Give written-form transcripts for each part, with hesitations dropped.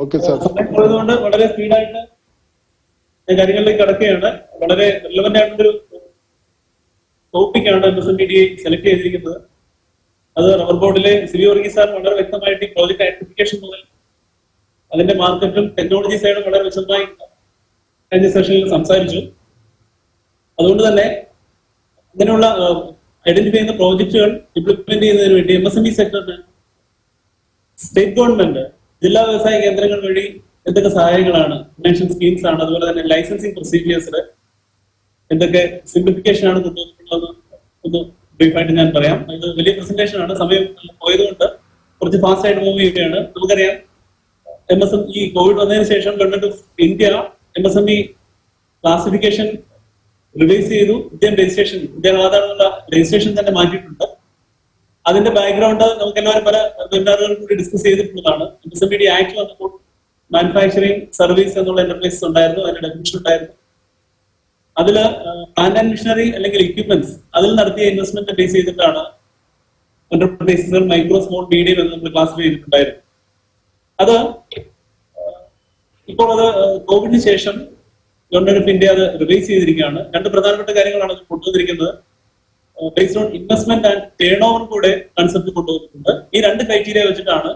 Okay sir. സമയം പോയതുകൊണ്ട് വളരെ സ്പീഡായിട്ട് കാര്യങ്ങളിലേക്ക് കടക്കുകയാണ്. വളരെ റിലവന്റ് ആയിട്ടൊരു ടോപ്പിക്കാണ് MSMED സെലക്ട് ചെയ്തിരിക്കുന്നത്. അത് റബ്ബർ ബോർഡിലെ സിവി വർഗീസ് സാർ വളരെ വ്യക്തമായിട്ട് ഈ പ്രോജക്ട് ഐഡന്റിഫിക്കേഷൻ മുതൽ അതിന്റെ മാർക്കറ്റും ടെക്നോളജി സൈഡും വളരെ വിശദമായി കഴിഞ്ഞ സെഷനിൽ സംസാരിച്ചു. അതുകൊണ്ട് തന്നെ ഇങ്ങനെയുള്ള ഐഡന്റിഫൈ ചെയ്യുന്ന പ്രോജക്റ്റുകൾ ഇംപ്ലിമെന്റ് ചെയ്യുന്നതിന് വേണ്ടി MSME സെക്ടറിന് സ്റ്റേറ്റ് ഗവൺമെന്റ് ജില്ലാ വ്യവസായ കേന്ദ്രങ്ങൾ വഴി എന്തൊക്കെ സഹായങ്ങളാണ്, ഫിനാൻഷ്യൽ സ്കീംസ് ആണ്, അതുപോലെ തന്നെ ലൈസൻസിങ് പ്രൊസീജിയേഴ്സിൽ എന്തൊക്കെ സിംപ്ലിഫിക്കേഷൻ ആണ് കൊണ്ടുവന്നിട്ടുള്ളത് ഒന്ന് ബ്രീഫായിട്ട് ഞാൻ പറയാം. ഇത് വലിയ പ്രസന്റേഷൻ ആണ്, സമയം പോയതുകൊണ്ട് കുറച്ച് ഫാസ്റ്റ് ആയിട്ട് മൂവ് ചെയ്യുകയാണ്. നമുക്കറിയാം ഈ കോവിഡ് വന്നതിന് ശേഷം government of India MSME classification release ചെയ്തു. ഇന്ത്യൻ രജിസ്ട്രേഷൻ, ഇന്ത്യൻ ആധാറിനുള്ള രജിസ്ട്രേഷൻ തന്നെ മാറ്റിയിട്ടുണ്ട്. അതിന്റെ ബാക്ക്ഗ്രൗണ്ട് നമുക്ക് എല്ലാവരും പല വെബിനാറുകളിൽ കൂടി ഡിസ്കസ് ചെയ്തിട്ടുള്ളതാണ്. MSMED ആക്ട് വന്നപ്പോൾ മാനുഫാക്ചറിങ് സർവീസ് എന്നുള്ള എന്റർപ്രൈസസ് ഉണ്ടായിരുന്നു, അതിന്റെ ഡെഫിനിഷൻ ഉണ്ടായിരുന്നു. അതില് പ്ലാന്റ് ആൻഡ് മിഷനറി അല്ലെങ്കിൽ എക്യുപ്മെന്റ്സ് അതിൽ നടത്തിയ ഇൻവെസ്റ്റ്മെന്റ് ബേസ് ചെയ്തിട്ടാണ് എന്റർപ്രൈസസുകൾ മൈക്രോ സ്മോൾ മീഡിയം എന്ന് നമ്മൾ ക്ലാസിഫൈ ചെയ്തിട്ടുണ്ടായിരുന്നു. അത് ഇപ്പോൾ അത് കോവിഡിന് ശേഷം ഗവൺമെന്റ് ഓഫ് ഇന്ത്യ അത് റിലീസ് ചെയ്തിരിക്കുകയാണ്. രണ്ട് പ്രധാനപ്പെട്ട കാര്യങ്ങളാണ് അത് കൊണ്ടുവന്നിരിക്കുന്നത്. Based on investment and turn over കൂടെ കൺസെപ്റ്റ് കൊണ്ടുവന്നിട്ടുണ്ട്. ഈ രണ്ട് ക്രൈറ്റീരിയ വെച്ചിട്ടാണ്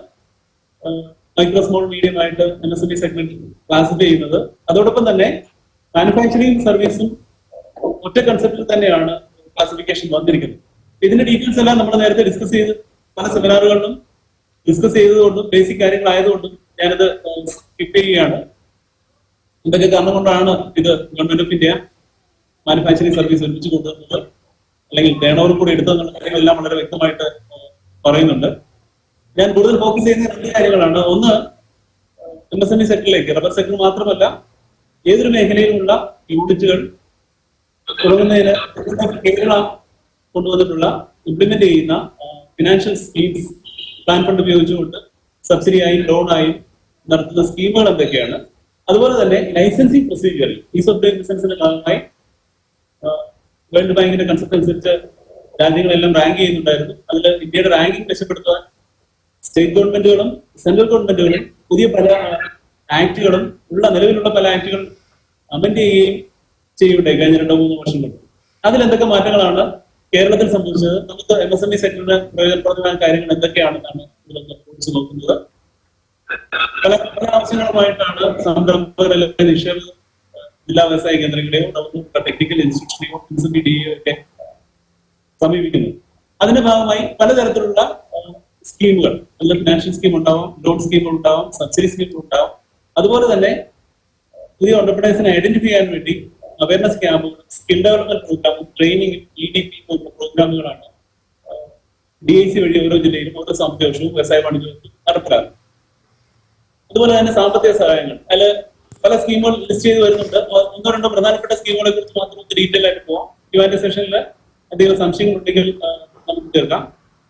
മൈക്രോ സ്മോൾ മീഡിയം ആയിട്ട് MSME സെഗ്മെന്റ് ക്ലാസിഫൈ ചെയ്യുന്നത്. അതോടൊപ്പം തന്നെ മാനുഫാക്ചറിങ് സർവീസും ഒറ്റ കൺസെപ്റ്റിൽ തന്നെയാണ് ക്ലാസിഫിക്കേഷൻ വന്നിരിക്കുന്നത്. ഇതിന്റെ ഡീറ്റെയിൽസ് എല്ലാം നമ്മൾ നേരത്തെ ഡിസ്കസ് ചെയ്ത് പല സെമിനാറുകളിലും ഡിസ്കസ് ചെയ്തതുകൊണ്ടും ബേസിക് കാര്യങ്ങളായതുകൊണ്ടും ഞാനത് സ്കിപ്പ് ചെയ്യുകയാണ്. എന്തൊക്കെ കാരണം കൊണ്ടാണ് ഇത് government of India manufacturing service ഒരുമിച്ച് കൊണ്ടുവന്നത് അല്ലെങ്കിൽ ടേൺ ഓവർ കൂടി എടുത്തതെന്നുള്ള കാര്യങ്ങളെല്ലാം വളരെ വ്യക്തമായിട്ട് പറയുന്നുണ്ട്. ഞാൻ കൂടുതൽ ഫോക്കസ് ചെയ്യുന്ന രണ്ട് കാര്യങ്ങളാണ്. ഒന്ന്, MSME സെക്ടറിലേക്ക്, റബ്ബർ സെക്ടർ മാത്രമല്ല ഏതൊരു മേഖലയിലുള്ള യൂണിറ്റുകൾ തുടങ്ങുന്നതിന് കേരള കൊണ്ടുവന്നിട്ടുള്ള ഇംപ്ലിമെന്റ് ചെയ്യുന്ന ഫിനാൻഷ്യൽ സ്കീംസ്, പ്ലാൻ ഫണ്ട് ഉപയോഗിച്ചുകൊണ്ട് സബ്സിഡിയായും ലോണായും നടത്തുന്ന സ്കീമുകൾ എന്തൊക്കെയാണ്, അതുപോലെ തന്നെ licensing procedure, is of doing ബിസിനസിന്റെ ഭാഗമായി വേൾഡ് ബാങ്കിന്റെ കൺസെപ്റ്റ് അനുസരിച്ച് രാജ്യങ്ങളെല്ലാം റാങ്ക് ചെയ്യുന്നുണ്ടായിരുന്നു. അതിൽ ഇന്ത്യയുടെ റാങ്കിങ് മെച്ചപ്പെടുത്താൻ സ്റ്റേറ്റ് ഗവൺമെന്റുകളും സെൻട്രൽ ഗവൺമെന്റുകളും പുതിയ പല ആക്ടുകളും നിലവിലുള്ള പല ആക്ടുകൾ അമെന്റ് ചെയ്യുകയും ചെയ്യുകയുണ്ടായി കഴിഞ്ഞ 2-3 വർഷം കൊണ്ട്. അതിൽ എന്തൊക്കെ മാറ്റങ്ങളാണ് കേരളത്തിൽ സംഭവിച്ചത്, നമുക്ക് MSME സെക്ടറിന് പ്രയോജനപ്രദമായ കാര്യങ്ങൾ എന്തൊക്കെയാണെന്നാണ് ഇതിലൊന്ന് കുറിച്ച് നോക്കുന്നത്. പല ആവശ്യങ്ങളുമായിട്ടാണ് സംരംഭകരെ, നിക്ഷേപ ജില്ലാ വ്യവസായ കേന്ദ്രങ്ങളെയോ ടെക്നിക്കൽ ഇൻസ്റ്റിറ്റ്യൂഷനെയോ MSMED ഒക്കെ സമീപിക്കുന്നത്. അതിന്റെ ഭാഗമായി പലതരത്തിലുള്ള സ്കീമുകൾ, അല്ലെങ്കിൽ ഫിനാൻഷ്യൽ സ്കീം ഉണ്ടാവാം, ലോൺ സ്കീമുകൾ ഉണ്ടാവാം, സബ്സിഡി സ്കീമുകൾ ഉണ്ടാവാം. അതുപോലെ തന്നെ പുതിയ എന്റർപ്രൈസിനെ ഐഡന്റിഫൈ ചെയ്യാൻ വേണ്ടി അവയർനെസ് ക്യാമ്പുകൾ, skill development program, training, EDP പോലുള്ള പ്രോഗ്രാമുകളാണ് DIC വഴി ഓരോ ജില്ലയിലും ഓരോ സാമ്പത്തിക വർഷവും വ്യവസായ വാണിജ്യ നടപ്പിലാക്കുന്നത്. അതുപോലെ തന്നെ സാമ്പത്തിക സഹായങ്ങൾ, അതിൽ പല സ്കീമുകൾ ലിസ്റ്റ് ചെയ്ത് വരുന്നുണ്ട്. 1-2 പ്രധാനപ്പെട്ട സ്കീമുകളെ കുറിച്ച് മാത്രം ഡീറ്റെയിൽ ആയിട്ട് പോവാം. ഇവാന്റെ സെഷനിൽ എന്തെങ്കിലും സംശയങ്ങൾ ഉണ്ടെങ്കിൽ നമുക്ക് തീർക്കാം.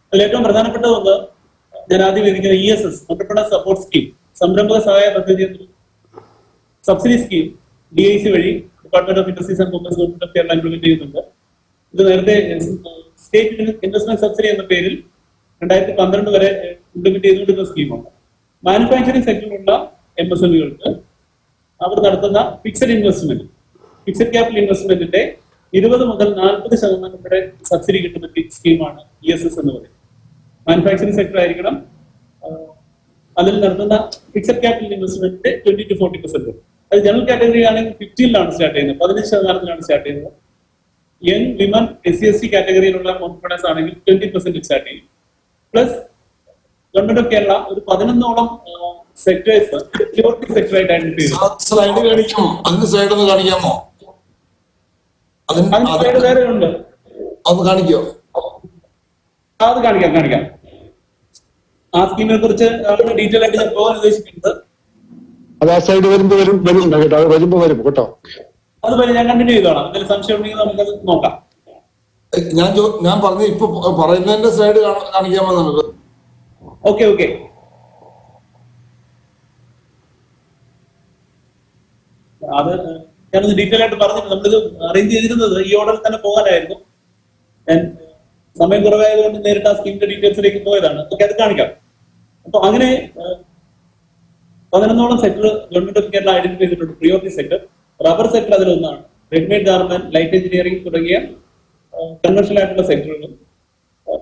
അതിൽ ഏറ്റവും പ്രധാനപ്പെട്ട ഒന്ന് ഞാൻ ആദ്യം ഇരിക്കുന്ന ESS, എന്റർപ്രണർ സപ്പോർട്ട് സ്കീം, സംരംഭക സഹായ പദ്ധതി, സബ്സിഡി സ്കീം DIC വഴി department of industries and commerce government of Kerala implement ചെയ്യുന്നുണ്ട്. ഇത് നേരത്തെ സ്റ്റേറ്റ് ഇൻവെസ്റ്റ്മെന്റ് സബ്സിഡി എന്ന പേരിൽ 2012 വരെ ഇംപ്ലിമെന്റ് ചെയ്തുകൊണ്ടിരുന്ന സ്കീമാണ്. മാനുഫാക്ചറിംഗ് സെക്ടറിലുള്ള MSMEകൾക്ക് അവർ നടത്തുന്ന ഫിക്സഡ് ഇൻവെസ്റ്റ്മെന്റ്, ഫിക്സഡ് ക്യാപിറ്റൽ ഇൻവെസ്റ്റ്മെന്റിന്റെ 20 മുതൽ 40% വരെ സബ്സിഡി കിട്ടുന്ന സ്കീമാണ് ESS എന്ന് പറയുന്നത്. മാനുഫാക്ചറിംഗ് സെക്ടർ ആയിരിക്കണം. അതിൽ നടത്തുന്ന ഫിക്സഡ് ക്യാപിറ്റൽ ഇൻവെസ്റ്റ്മെന്റിന്റെ 20 to 40%. അത് ജനറൽ കാറ്റഗറി ആണെങ്കിൽ 15 സ്റ്റാർട്ട് ചെയ്യുന്നത്, 15% സ്റ്റാർട്ട് ചെയ്യുന്നത്. യങ് വിമൻ SC/ST കാറ്റഗറിയിലുള്ള ഓൺട്രപ്രണേഴ്സ് ആണെങ്കിൽ 20% സ്റ്റാർട്ട് ചെയ്യും. പ്ലസ് ഗവൺമെന്റ് ഓഫ് കേരള ഒരു 11ഓളം സെക്ടേഴ്സ് പ്രിയോറിറ്റി സെക്ടർ ആയിട്ട് ഐഡന്റിഫൈ ചെയ്തു. സ്ലൈഡ് കാണിക്കാമോ? അതിന്റെ സൈഡ് ഒന്ന് കാണിക്കാമോ? വേറെ ഉണ്ട്, അത് കാണിക്കോ? അത് കാണിക്കാം. ആ സ്കീമിനെ കുറിച്ച് ഡീറ്റെയിൽ ആയിട്ട് ഞാൻ പോകാൻ ഉദ്ദേശിക്കുന്നത്. അത് ആ സൈഡ് വരുമ്പോ വരും കേട്ടോ, അത് വരുമ്പോ വരും കേട്ടോ. അതുപോലെ ഞാൻ കണ്ടിന്യൂ ചെയ്തോളാം. എന്തെങ്കിലും സംശയം ഉണ്ടെങ്കിൽ നമുക്കത് നോക്കാം. ഞാൻ പറഞ്ഞ ഇപ്പൊ പറയുന്നതിന്റെ സൈഡ് കാണിക്കാമോ നമുക്ക്? ഓക്കെ. അത് ഞാനൊന്ന് ഡീറ്റെയിൽ ആയിട്ട് പറഞ്ഞിട്ട് നമ്മളിത് അറേഞ്ച് ചെയ്തിരുന്നത് ഈ ഓർഡറിൽ തന്നെ പോകാനായിരുന്നു. ഞാൻ സമയം കുറവായതുകൊണ്ട് നേരിട്ട് ആ സ്കീമിന്റെ ഡീറ്റെയിൽസിലേക്ക് പോയതാണ്. ഓക്കെ, അത് കാണിക്കാം. അപ്പൊ അങ്ങനെ 11ഓളം sector government of Kerala identify ചെയ്തിട്ടുണ്ട് പ്രിയോറിറ്റി സെക്ടർ. റബ്ബർ സെക്ടർ അതിലൊന്നാണ്. റെഡിമെയ്ഡ് ഗാർമെന്റ്, ലൈറ്റ് എഞ്ചിനീയറിംഗ് തുടങ്ങിയ കൺവെൻഷണൽ ആയിട്ടുള്ള സെക്ടറുകളും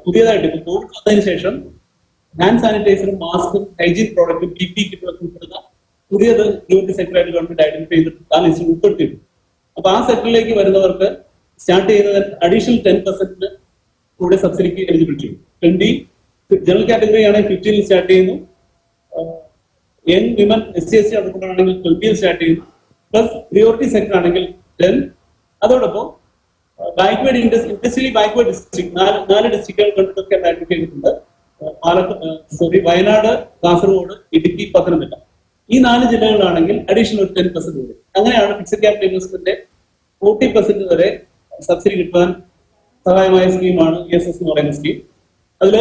പുതിയതായിട്ട് ഇപ്പോൾ കോവിഡ് വന്നതിന് ശേഷം ഹാൻഡ് സാനിറ്റൈസറും മാസ്കും ഹൈജീൻ പ്രോഡക്റ്റും PPE കിറ്റുകളൊക്കെ ഉൾപ്പെടുന്ന പുതിയത് പ്രിയോറിറ്റി സെക്ടറായിട്ട് ഗവൺമെന്റ് ഐഡന്റിഫൈ ചെയ്തിട്ട് ആ ലിസ്റ്റിൽ ഉൾപ്പെടുത്തിയിട്ടുണ്ട്. അപ്പൊ ആ സെക്ടറിലേക്ക് വരുന്നവർക്ക് സ്റ്റാർട്ട് ചെയ്യുന്നത് അഡീഷണൽ 10% കൂടെ സബ്സിഡിക്ക് എലിജിബിലിറ്റി ഉണ്ട്. 20 ജനറൽ കാറ്റഗറി ആണെങ്കിൽ 15 സ്റ്റാർട്ട് ചെയ്യുന്നു. യങ് വിമൻ SC/ST അതുകൊണ്ടാണെങ്കിൽ 20 സ്റ്റാർട്ട് ചെയ്യുന്നു. പ്ലസ് പ്രിയോറിറ്റി സെക്ടർ ആണെങ്കിൽ 10. അതോടൊപ്പം ബാക്ക്വേർഡ് ഇൻഡസ്ട്രിയലി ബാക്ക്വേർഡ് ഡിസ്ട്രിക്ട് 4 ഡിസ്ട്രിക്റ്റുകൾ ഗവൺമെന്റ് ഐഡന്റിഫൈ ചെയ്തിട്ടുണ്ട്. വയനാട്, കാസർഗോഡ്, ഇടുക്കി, പത്തനംതിട്ട. ഈ 4 ജില്ലകളാണെങ്കിൽ അഡീഷണൽ ഒരു 10% കൂടി. അങ്ങനെയാണ് ഫിക്സഡ് ക്യാപിറ്റൽ ഇൻവെസ്റ്റ്മെന്റ് 40% വരെ സബ്സിഡി കിട്ടാൻ സഹായമായ സ്കീമാണ് ESS എന്ന് പറയുന്ന സ്കീം. അതിൽ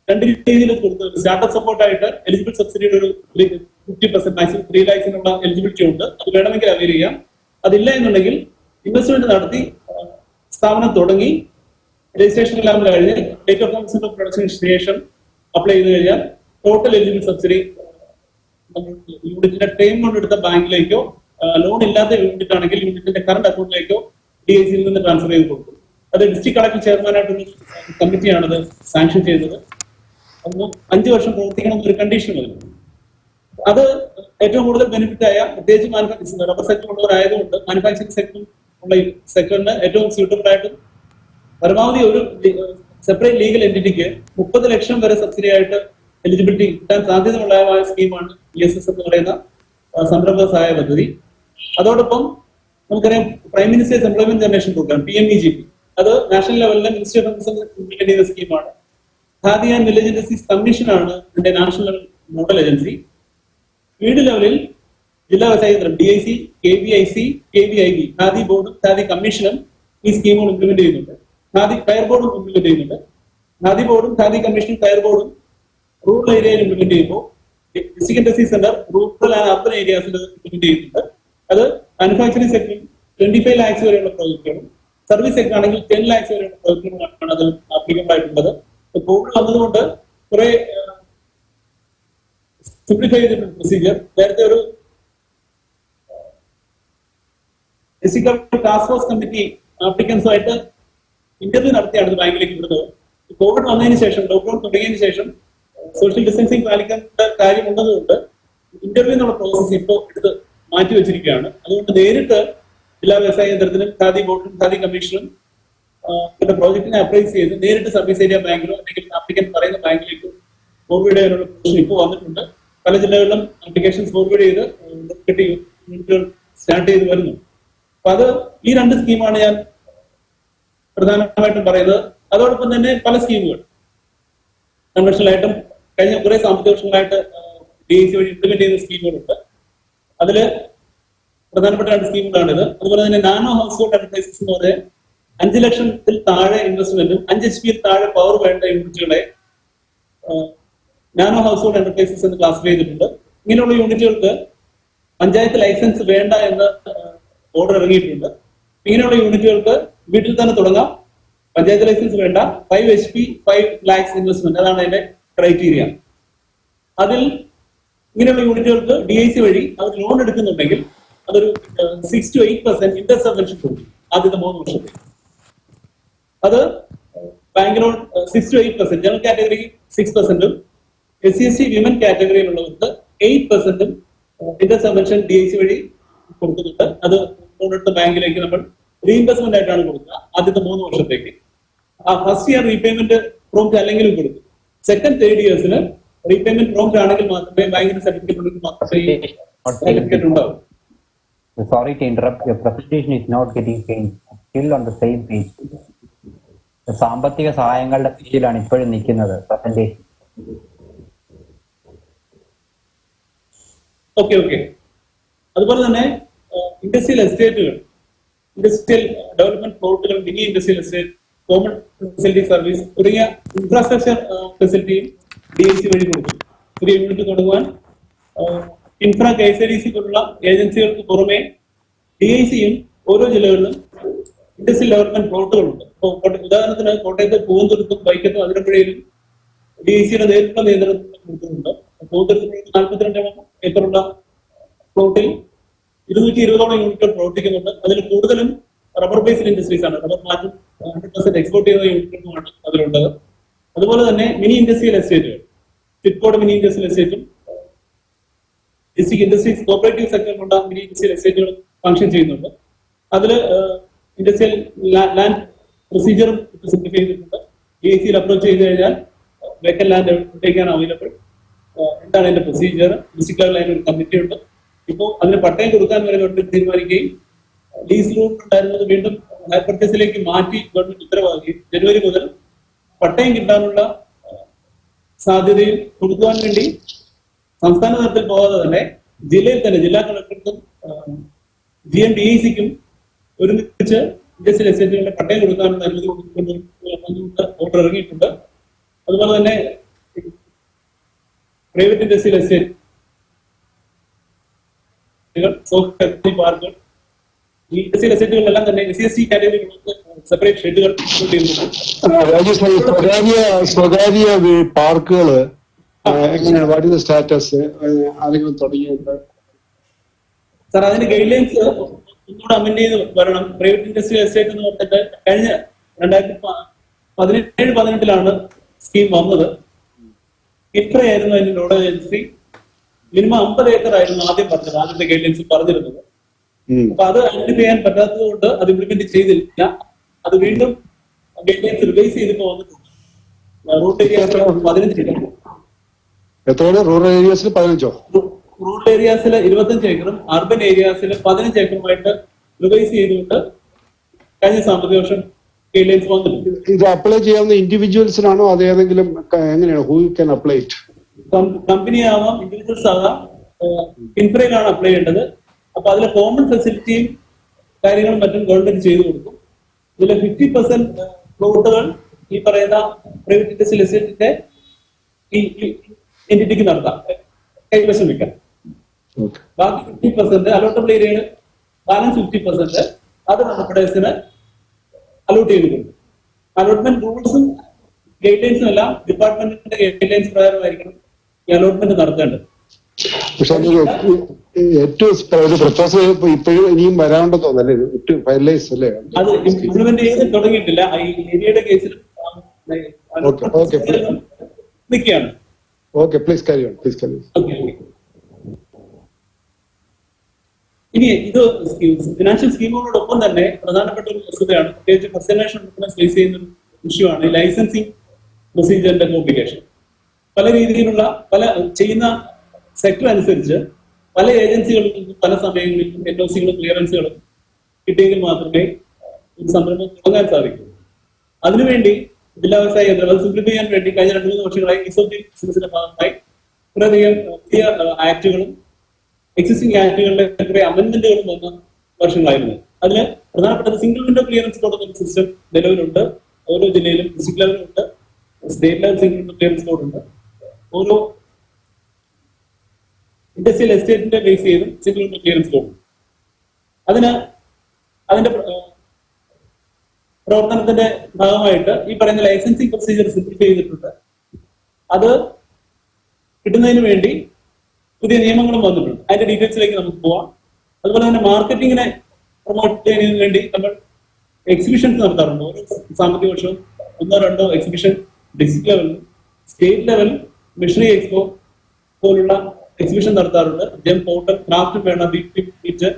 2 രീതിയിൽ കൊടുത്തത് സ്റ്റാർട്ടപ്പ് സപ്പോർട്ടായിട്ട് എലിജിബിൾ സബ്സിഡിയുടെ ഒരു 50% മാക്സിമം 3 lakhs എലിജിബിലിറ്റി ഉണ്ട്. അത് വേണമെങ്കിൽ അവൈൽ ചെയ്യാം. അതില്ല എന്നുണ്ടെങ്കിൽ ഇൻവെസ്റ്റ്മെന്റ് നടത്തി സ്ഥാപനം തുടങ്ങി രജിസ്ട്രേഷൻ എല്ലാം കഴിഞ്ഞ് date of commencement of production ശേഷം അപ്ലൈ ചെയ്ത് കഴിഞ്ഞാൽ ടോട്ടൽ എലിജിബിൾ സബ്സിഡി യൂണിറ്റിന്റെ ടൈം കൊണ്ട് എടുത്ത ബാങ്കിലേക്കോ ലോൺ ഇല്ലാത്ത യൂണിറ്റ് ആണെങ്കിൽ യൂണിറ്റിന്റെ കറണ്ട് അക്കൗണ്ടിലേക്കോ DIC-യിൽ നിന്ന് ട്രാൻസ്ഫർ ചെയ്ത് കൊടുക്കും. അത് ഡിസ്ട്രിക്ട് കളക്ടർ ചെയർമാനായിട്ടൊരു കമ്മിറ്റിയാണത് സാങ്ഷൻ ചെയ്തത്. അന്ന് 5 വർഷം പ്രവർത്തിക്കണം എന്നൊരു കണ്ടീഷൻ വരുന്നു. അത് ഏറ്റവും കൂടുതൽ ബെനിഫിറ്റ് ആയ പ്രത്യേകിച്ച് മാനുഫാക്ചറിംഗ് റബ്ബർ സെക്ടർ ഉള്ളവരായതുകൊണ്ട് മാനുഫാക്ചറിംഗ് സെക്ടർ ഉള്ള സെക്ടറിന് ഏറ്റവും സ്യൂട്ടബിൾ ആയിട്ട് പരമാവധി ഒരു സെപ്പറേറ്റ് ലീഗൽ എൻറ്റിറ്റിക്ക് 30 ലക്ഷം വരെ സബ്സിഡി ആയിട്ട് എലിജിബിലിറ്റി കിട്ടാൻ സാധ്യതയുള്ള സ്കീമാണ് ESS എന്ന് പറയുന്ന സംരംഭക സഹായ പദ്ധതി. അതോടൊപ്പം നമുക്കറിയാം prime minister's employment generation program PMEGP അത് നാഷണൽ ലെവലിലെ മിനിസ്ട്രി ഓഫ് ഇംപ്ലിമെന്റ് ചെയ്ത സ്കീമാണ്. ഖാദി ആൻഡ് വില്ലേജ് ഇൻഡസ്ട്രീസ് കമ്മീഷനാണ് ഇതിന്റെ national level nodal agency. Field ലെവലിൽ ജില്ലാ വ്യവസായ കേന്ദ്രം DIC, KVIC, KVIB ഖാദി ബോർഡും ഖാദി കമ്മീഷനും ഈ സ്കീമുകൾ ഇംപ്ലിമെന്റ് ചെയ്യുന്നുണ്ട്. ഖാദി കയർ ബോർഡും ഇംപ്ലിമെന്റ് ചെയ്യുന്നുണ്ട്. ഖാദി ബോർഡും ഖാദി കമ്മീഷനും കയർ ബോർഡും റൂറൽ ഏരിയയിൽ ഇംപ്ലിമെന്റ് ചെയ്യുമ്പോൾ district industry centre rural and urban ഏരിയാസിൽ ഇംപ്ലിമെന്റ് ചെയ്യുന്നുണ്ട്. അത് മാനുഫാക്ചറിംഗ് സെക്ടറിൽ 25 lakhs വരെയുള്ള പ്രോജക്റ്റുകളും സർവീസ് സെക്ടർ ആണെങ്കിൽ 10 lakhs വരെയുള്ള പ്രോജക്റ്റുകളാണ് അത് ആപ്ലിക്കബിൾ ആയിട്ടുള്ളത്. കോവിഡ് വന്നതുകൊണ്ട് കുറെ സിംപ്ലിഫൈ ചെയ്തിട്ടുണ്ട് പ്രൊസീജിയർ. നേരത്തെ ഒരു ടാസ്ക് ഫോഴ്സ് കമ്മിറ്റി ആപ്ലിക്കൻസുമായിട്ട് ഇന്റർവ്യൂ നടത്തിയാണ് ഇത് ബാങ്കിലേക്ക് വിടുന്നത്. കോവിഡ് വന്നതിന് ശേഷം ലോക്ക്ഡൌൺ തുടങ്ങിയതിന് ശേഷം സോഷ്യൽ ഡിസ്റ്റൻസിങ് പാലിക്കേണ്ട കാര്യമുള്ളതുകൊണ്ട് ഇന്റർവ്യൂ എന്നുള്ള പ്രോസസ് ഇപ്പോൾ എടുത്ത് മാറ്റി വെച്ചിരിക്കുകയാണ്. അതുകൊണ്ട് നേരിട്ട് ജില്ലാ വ്യവസായ കേന്ദ്രത്തിനും ഖാദി ബോർഡിനും ഖാദി കമ്മീഷനും പ്രോജക്റ്റിനെ അപ്രൈസ് ചെയ്ത് നേരിട്ട് സർവീസ് ഏരിയ ബാങ്കിലോ അല്ലെങ്കിൽ ആപ്ലിക്കൻ പറയുന്ന ബാങ്കിലേക്കോ ഫോർവേഡ് ചെയ്യാനുള്ള പ്രൊവിഷൻ ഇപ്പോൾ വന്നിട്ടുണ്ട്. പല ജില്ലകളിലും ആപ്ലിക്കേഷൻസ് ഫോർവേഡ് ചെയ്ത് യൂണിറ്റുകൾ സ്റ്റാർട്ട് ചെയ്ത് വരുന്നു. അപ്പൊ അത് ഈ 2 സ്കീമാണ് ഞാൻ പ്രധാനമായിട്ടും പറയുന്നത്. അതോടൊപ്പം തന്നെ പല സ്കീമുകൾ കൺവെൻഷണൽ ആയിട്ടും കഴിഞ്ഞ കുറെ സാമ്പത്തിക വർഷങ്ങളായിട്ട് DIC വഴി ഇംപ്ലിമെന്റ് ചെയ്യുന്ന സ്കീമുകളുണ്ട്. അതിൽ പ്രധാനപ്പെട്ട 2 സ്കീമുകളാണിത്. അതുപോലെ തന്നെ നാനോ ഹൗസ് ഹോൾഡ് എന്റർപ്രൈസസ് എന്ന് പറഞ്ഞാൽ 5 ലക്ഷത്തിൽ താഴെ ഇൻവെസ്റ്റ്മെന്റും 5 HP താഴെ പവർ വേണ്ട യൂണിറ്റുകളെ നാനോ ഹൗസ് ഹോൾഡ് എന്റർപ്രൈസസ് എന്ന് ക്ലാസിഫൈ ചെയ്തിട്ടുണ്ട്. ഇങ്ങനെയുള്ള യൂണിറ്റുകൾക്ക് പഞ്ചായത്ത് ലൈസൻസ് വേണ്ട എന്ന് ഓർഡർ ഇറങ്ങിയിട്ടുണ്ട്. ഇങ്ങനെയുള്ള യൂണിറ്റുകൾക്ക് വീട്ടിൽ തന്നെ തുടങ്ങാം, പഞ്ചായത്ത് ലൈസൻസ് വേണ്ട, 5 HP 5 lakhs ഇൻവെസ്റ്റ്മെന്റ്, അതാണ് അതിന്റെ ക്രൈറ്റീരിയ. അതിൽ ഇങ്ങനെയുള്ള യൂണിറ്റുകൾക്ക് DIC വഴി അവർ ലോൺ എടുക്കുന്നുണ്ടെങ്കിൽ അതൊരു 6 to 8% ഇൻട്രസ്റ്റ് സബ്വെൻഷൻ കൊടുക്കും ആദ്യത്തെ 3 വർഷത്തേക്ക്. അത് bank loan 6 to 8%, general category 6%, SC/ST women കാറ്റഗറിയിലുള്ളവർക്ക് 8% ഇൻട്രസ്റ്റ് സബ്വെൻഷൻ DIC വഴി കൊടുക്കുന്നുണ്ട്. അത് ലോൺ എടുത്ത ബാങ്കിലേക്ക് നമ്മൾ റീഇൻവെസ്റ്റ്മെന്റ് ആയിട്ടാണ് കൊടുക്കുക ആദ്യത്തെ 3 വർഷത്തേക്ക്. ആ ഫസ്റ്റ് ഇയർ റീപേയ്മെന്റ് പ്രോംപ്റ്റ് അല്ലെങ്കിലും കൊടുക്കും. സെക്കൻഡ് 3rd ഇയേഴ്സിന് റീപേയ്മെന്റ് പ്രോംപ്റ്റ് ആണെങ്കിൽ മാത്രമേ ബാങ്കിന് സർട്ടിഫിക്കറ്റ് ഉണ്ടെങ്കിൽ മാത്രമേ സർട്ടിഫിക്കറ്റ് ഉണ്ടാവും. Sorry to interrupt. Your presentation is not getting changed. Still on the same page. സാമ്പത്തിക സഹായങ്ങളുടെ പേജിലാണ് ഇപ്പോഴും നിൽക്കുന്നത് പ്രസന്റേഷൻ. ഓക്കെ. അതുപോലെ തന്നെ ഇൻഡസ്ട്രിയൽ എസ്റ്റേറ്റുകൾ, ഇൻഡസ്ട്രിയൽ ഡെവലപ്മെന്റ് പ്ലോട്ടുകൾ, mini industrial estate, common facility service തുടങ്ങിയ ഇൻഫ്രാസ്ട്രക്ചർ ഫെസിലിറ്റിയും DIC വഴി കൊടുക്കും. പുതിയ യൂണിറ്റ് തുടങ്ങുവാൻ ഇൻഫ്രാ KSIDC പോലുള്ള ഏജൻസികൾക്ക് പുറമെ DIC-യും ഓരോ ജില്ലകളിലും ഇൻഡസ്ട്രിയൽ ഡെവലപ്മെന്റ് പ്ലോട്ടുകളുണ്ട്. ഇപ്പോൾ ഉദാഹരണത്തിന് കോട്ടയത്ത് പൂവന്തുരുത്തും വൈക്കത്തും അതിരപ്പുഴയിലും DIC-യുടെ നേരിട്ടുള്ള നിയന്ത്രണം കൊടുക്കുന്നുണ്ട്. പൂവന്തുരുത്ത് 42 ഏക്കറുള്ള പ്ലോട്ടിൽ 220ഓളം യൂണിറ്റുകൾ പ്രവർത്തിക്കുന്നുണ്ട്. അതിൽ കൂടുതലും റബ്ബർ ബേസ്ഡ് ഇൻഡസ്ട്രീസ് ആണ്. റബ്ബർ മാർക്കറ്റ് 100% എക്സ്പോർട്ട് ചെയ്യുന്ന യൂണിറ്റുകളാണ് അതിലുള്ളത്. അതുപോലെ തന്നെ മിനി ഇൻഡസ്ട്രിയൽ എസ്റ്റേറ്റുകൾ, സിഡ്കോഡ് മിനി ഇൻഡസ്ട്രിയൽ എസ്റ്റേറ്റും ഡിസ്ട്രിക്ട് ഇൻഡസ്ട്രീസ് കോപ്പറേറ്റീവ് സെക്ടറിലുള്ള മിനി ഇൻഡസ്ട്രിയൽ എസ്റ്റേറ്റുകൾ ഫംഗ്ഷൻ ചെയ്യുന്നുണ്ട്. അതിൽ ഇൻഡസ്ട്രിയൽ ലാൻഡ് പ്രൊസീജിയറും സിംപ്ലിഫൈ ചെയ്തിട്ടുണ്ട്. DIC അപ്രോച്ച് ചെയ്ത് കഴിഞ്ഞാൽ വേക്കൻ ലാൻഡ് എവിടേക്കാണ് അവൈലബിൾ, എന്താണ് അതിന്റെ പ്രൊസീജിയർ, ഡിസ്ട്രിക്ട് ലെവലിൽ അതിന് ഒരു കമ്മിറ്റി ഉണ്ട്. ഇപ്പോൾ അതിന് പട്ടയം കൊടുക്കാൻ വരെ ഗവൺമെന്റ് തീരുമാനിക്കുകയും ലീസ് റൂട്ട് ഉണ്ടായിരുന്നത് വീണ്ടും ഹയർ പർച്ചേസിലേക്ക് മാറ്റി ഗവൺമെന്റ് ഉത്തരവാക്കുകയും ജനുവരി മുതൽ പട്ടയം കിട്ടാനുള്ള സാധ്യതയും കൊടുക്കുവാൻ വേണ്ടി സംസ്ഥാന തലത്തിൽ പോകാതെ തന്നെ ജില്ലയിൽ തന്നെ ജില്ലാ കളക്ടർക്കും GMDICക്കും ഒരുമിച്ച് ഇൻഡസ്ട്രിയൽ എസ്റ്റേറ്റുകളുടെ പട്ടയം കൊടുക്കാനുള്ള അനുമതി കൊടുത്തുകൊണ്ട് ഓർഡർ ഇറങ്ങിയിട്ടുണ്ട്. അതുപോലെ തന്നെ പ്രൈവറ്റ് ഇൻഡസ്ട്രിയൽ എസ്റ്റേറ്റ് പാർക്കുകൾ, ഈ ഇൻഡസ്ട്രിയൽ എസ്റ്റേറ്റുകളിലെല്ലാം തന്നെ SC കാറ്റഗറികൾക്ക് സെപ്പറേറ്റ് ഷെഡുകൾ സ്വകാര്യ പാർക്കുകള് എങ്ങനെയാണ്, വാട്ട് ഇസ് സ്റ്റാറ്റസ്, ആരെങ്കിലും തുടങ്ങിയിട്ട്? സാർ അതിന് ഗൈഡ് ലൈൻസ് ഒന്നുകൂടെ അമെൻഡ് ചെയ്ത് വരണം. പ്രൈവറ്റ് ഇൻഡസ്ട്രിയൽ എസ്റ്റേറ്റ് എന്ന് പറഞ്ഞിട്ട് കഴിഞ്ഞ 2017-18 സ്കീം വന്നത്. ഇത്രയായിരുന്നു അതിന്റെ നോഡൽ ഏജൻസി. മിനിമം 50 ഏക്കർ ആയിരുന്നു ആദ്യം പറഞ്ഞത്, ആദ്യത്തെ ഗൈഡ് ലൈൻസ് പറഞ്ഞിരുന്നത്. അപ്പൊ അത് ഐഡന്റിഫൈ ചെയ്യാൻ പറ്റാത്തത് കൊണ്ട് അത് ഇംപ്ലിമെന്റ് ചെയ്തില്ല. അത് വീണ്ടും ഗൈഡ് ലൈൻസ് റിവൈസ് ചെയ്തിപ്പോ വന്നിട്ടുണ്ട്. റൂട്ട് ഏരിയ 15 ഏക്കർ, എത്രയാണ് റൂറൽ ഏരിയാസിൽ 15? റൂറൽ ഏരിയാസിൽ 25 ഏക്കറും അർബൻ ഏരിയാസിൽ 15 ഏക്കറുമായിട്ട് റിവൈസ് ചെയ്തുകൊണ്ട് കഴിഞ്ഞ സാമ്പത്തിക വർഷം ഗൈഡ് ലൈൻസ് വന്നിട്ടുണ്ട്. ഇത് അപ്ലൈ ചെയ്യാവുന്ന ഇൻഡിവിജ്വൽസിനാണോ അത് ഏതെങ്കിലും എങ്ങനെയാണ്, who can apply it? Company ആവാം, ഇൻഡിവിജ്വൽസ് ആകാം, ഇൻഫ്രയിലാണ് അപ്ലൈ ചെയ്യേണ്ടത്. അപ്പൊ അതിലെ കോമൺ ഫെസിലിറ്റിയും കാര്യങ്ങളും മറ്റും ഗവൺമെന്റ് ചെയ്തു കൊടുക്കും. ഇതിലെ 50% പ്ലോട്ടുകൾ ഈ പറയുന്ന പ്രൈവറ്റ് ഇൻഡസ്ട്രിയൽ എസ്റ്റേറ്റിന്റെ ഈ എന്റിറ്റിക്ക് നടത്താം, കൈവശം വെക്കാം. ബാക്കി 50% അലോട്ടബിൾ ഏരിയകൾ, ബാലൻസ് 50% അത് നമ്മുടെ അലോട്ട് ചെയ്തിട്ടുണ്ട്. അലോട്ട്മെന്റ് റൂൾസും ഗൈഡ് ലൈൻസും എല്ലാം ഡിപ്പാർട്ട്മെന്റിന്റെ ഗൈഡ് ലൈൻസ് പ്രകാരമായിരിക്കണം ഈ അലോട്ട്മെന്റ് നടത്തേണ്ടത്. പക്ഷെ ഏറ്റവും ഒരു പ്രപ്പോസൽ ഇപ്പോഴും ഇനിയും വരാണ്ടെന്ന് തോന്നല്ലേ, ഏറ്റവും ഫൈനലൈസ് അല്ലേ? അത് ഇംപ്ലിമെന്റ് ചെയ്ത് തുടങ്ങിയിട്ടില്ല. ഈ ഏരിയയുടെ കേസിൽ നിൽക്കുകയാണ്. Okay, please carry on, please carry on. ഇനി ഇത് ഫിനാൻഷ്യൽ സ്കീമുകളോടൊപ്പം തന്നെ പ്രധാനപ്പെട്ട ഒരു വസ്തുതയാണ്, പ്രത്യേകിച്ച് ഫസ്റ്റ് ജനറേഷൻ ഫേസ് ചെയ്യുന്ന ഒരു ഇഷ്യൂ ആണ് ലൈസൻസിങ് പ്രൊസീജിയറിന്റെ കോംപ്ലിക്കേഷൻ. പല രീതിയിലുള്ള ചെയ്യുന്ന സെക്ടർ അനുസരിച്ച് പല ഏജൻസികളിൽ നിന്നും പല സമയങ്ങളിലും NOCകളും ക്ലിയറൻസുകളും കിട്ടിയെങ്കിൽ മാത്രമേ ഒരു സംരംഭം തുടങ്ങാൻ സാധിക്കൂ. അതിനുവേണ്ടി ജില്ലാ വ്യവസായ കേന്ദ്രം അത് സിംപ്ലിഫൈ ചെയ്യാൻ വേണ്ടി കഴിഞ്ഞ 2-3 വർഷങ്ങളായി ബിസിനസിന്റെ ഭാഗമായി കുറേയധികം പുതിയ ആക്ടുകളും എക്സിസ്റ്റിംഗ് ആക്ടുകളിലെ കുറെ അമെന്റ്മെന്റുകളും വന്ന വർഷങ്ങളായിരുന്നു. അതിൽ പ്രധാനപ്പെട്ടത് സിംഗിൾ വിൻഡോ ക്ലിയറൻസ് കോഡ് എന്ന സിസ്റ്റം നിലവിലുണ്ട്. ഓരോ ജില്ലയിലും ഡിസ്ട്രിക്ട് ലെവലുണ്ട്, state level single window clearance code ഉണ്ട്. ഓരോ ഇൻഡസ്ട്രിയൽ എസ്റ്റേറ്റിന്റെ ബേസ് ചെയ്തും സിംഗിൾ വിൻഡോ ക്ലിയറൻസ് കോഡ്. അതിന്റെ പ്രവർത്തനത്തിന്റെ ഭാഗമായിട്ട് ഈ പറയുന്ന ലൈസൻസിങ് പ്രൊസീജിയർ സിംപ്ലിഫൈ ചെയ്തിട്ടുണ്ട്. അത് കിട്ടുന്നതിന് വേണ്ടി പുതിയ നിയമങ്ങളും വന്നിട്ടുണ്ട്. അതിന്റെ ഡീറ്റെയിൽസിലേക്ക് നമുക്ക് പോവാം. അതുപോലെ തന്നെ മാർക്കറ്റിങ്ങിനെ പ്രൊമോട്ട് ചെയ്യുന്നതിന് വേണ്ടി നമ്മൾ എക്സിബിഷൻസ് നടത്താറുണ്ട്. ഓരോ സാമ്പത്തിക വർഷവും 1-2 exhibition district level, state level machinery expo പോലുള്ള എക്സിബിഷൻ നടത്താറുണ്ട്. GeM portal, craft mela, beach,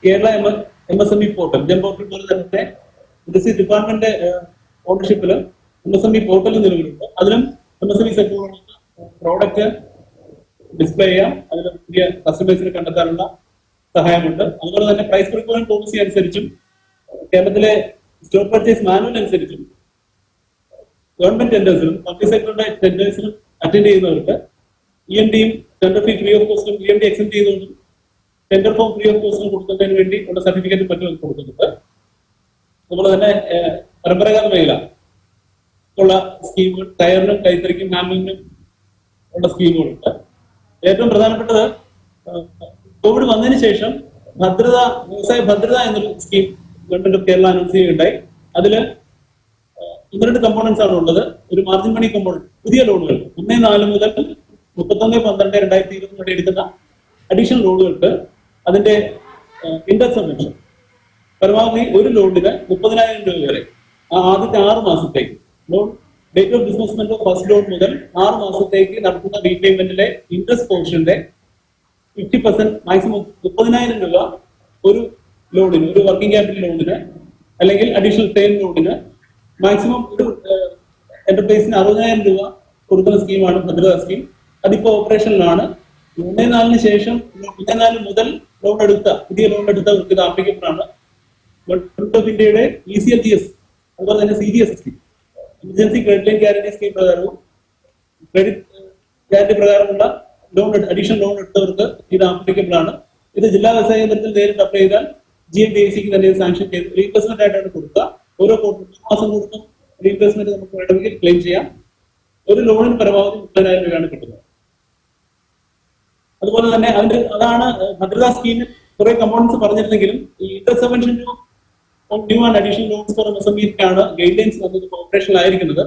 Kerala MSME portal, GeM portal പോലെ തന്നെ ഇൻഡസ്ട്രി ഡിപ്പാർട്ട്മെന്റ് ഓണർഷിപ്പിൽ MSME പോർട്ടലും നിലവിലുണ്ട്. അതിലും MSME സെക്ടറുകളുടെ പ്രോഡക്റ്റ് ഡിസ്പ്ലേ ചെയ്യാം, അതിൽ പുതിയ കസ്റ്റമേഴ്സിനെ കണ്ടെത്താനുള്ള സഹായമുണ്ട്. അതുപോലെ തന്നെ പ്രൈസ് റിക്വയർമെന്റ് പോളിസി അനുസരിച്ചും കേരളത്തിലെ സ്റ്റോക്ക് പർച്ചേസ് മാനുവൽ അനുസരിച്ചും ഗവൺമെന്റ് ടെൻഡേഴ്സിലും പബ്ലിക് സെക്ടറിന്റെ ടെൻഡേഴ്സിലും അറ്റൻഡ് ചെയ്യുന്നവർക്ക് EMDയും ടെൻഡർ ഫീ ഫ്രീ ഓഫ് കോസ്റ്റും EMD എക്സെപ്റ്റ് ചെയ്തുകൊണ്ടും ടെൻഡർ ഫോം ഫ്രീ ഓഫ് കോസ്റ്റും കൊടുക്കുന്നതിന് വേണ്ടി ഉള്ള സർട്ടിഫിക്കറ്റും മറ്റും കൊടുക്കുന്നുണ്ട്. അതുപോലെ തന്നെ പരമ്പരാഗത മേഖല ഉള്ള സ്കീമുകൾ, ടയറിനും കൈത്തറിക്കും ഹാൻഡ്ലൂമിനും ഉള്ള സ്കീമുകളുണ്ട്. ഏറ്റവും പ്രധാനപ്പെട്ടത് കോവിഡ് വന്നതിന് ശേഷം വ്യവസായ ഭദ്രത എന്നൊരു scheme government of Kerala announce ചെയ്യുകയുണ്ടായി. അതില് 12 കമ്പോണൻസ് ആണ് ഉള്ളത്. ഒരു മാർജിൻ മണി കമ്പോണന്റ്, പുതിയ ലോണുകൾ 1-4 മുതൽ 31/12/2020 എടുക്കുന്ന അഡീഷണൽ ലോണുകൾക്ക് അതിന്റെ ഇൻട്രസ്റ്റ് സബ്വെൻഷൻ പരമാവധി ഒരു ലോണിന് 30,000 രൂപ വരെ ആദ്യത്തെ 6 മാസത്തേക്ക് loan date of disbursement of first loan മുതൽ 6 മാസത്തേക്ക് നടത്തുന്ന റീപേയ്മെന്റിലെ ഇൻട്രസ്റ്റ് പോർഷന്റെ 50% മാക്സിമം 30,000 രൂപ ഒരു ലോണിന്, ഒരു വർക്കിംഗ് ക്യാപിറ്റൽ ലോണിന് അല്ലെങ്കിൽ അഡീഷണൽ ടേം ലോണിന് മാക്സിമം ഒരു എന്റർപ്രൈസിന് 60,000 രൂപ കൊടുക്കുന്ന സ്കീമാണ് ഭദ്രതാ സ്കീം. അതിപ്പോ ഓപ്പറേഷനിലാണ്. 3/4 ശേഷം 3/4 മുതൽ പുതിയ ലോൺ എടുത്തവർക്ക് ഇത് ആപ്ലിക്കബിൾ ആണ്. ഗവൺമെന്റ് ഓഫ് ഇന്ത്യയുടെ ECLGS അതുപോലെ തന്നെ CGS emergency credit line guarantee scheme പ്രകാരവും ക്രെഡിറ്റ് ഗ്യാരണ്ടി പ്രകാരമുള്ള അഡീഷണൽ ലോൺ എടുത്തവർക്ക് ഇത് ആപ്ലിക്കബിൾ ആണ്. ഇത് ജില്ലാ വ്യവസായ കേന്ദ്രത്തിൽ നേരിട്ട് അപ്ലൈ ചെയ്താൽ GMDACക്ക് തന്നെ സാങ്ഷൻ ചെയ്ത് റീപ്ലേസ്മെന്റ് ആയിട്ടാണ് കൊടുക്കുക. ഓരോ മാസം കൊടുക്കും റീപ്ലേസ്മെന്റ് നമുക്ക് വേണമെങ്കിൽ ക്ലെയിം ചെയ്യാം. ഒരു ലോണിന് പരമാവധി 30,000 രൂപയാണ് കിട്ടുന്നത്. അതുപോലെ തന്നെ അതാണ് ഭദ്രതാ സ്കീമിൽ കുറെ കമ്പോണൻസ് പറഞ്ഞിരുന്നെങ്കിലും ഈ interest subvention new and additional loans for MSMEക്കാണ് ഗൈഡ് ലൈൻസ് വന്നത് ഓപ്പറേഷനിലായിരിക്കുന്നത്.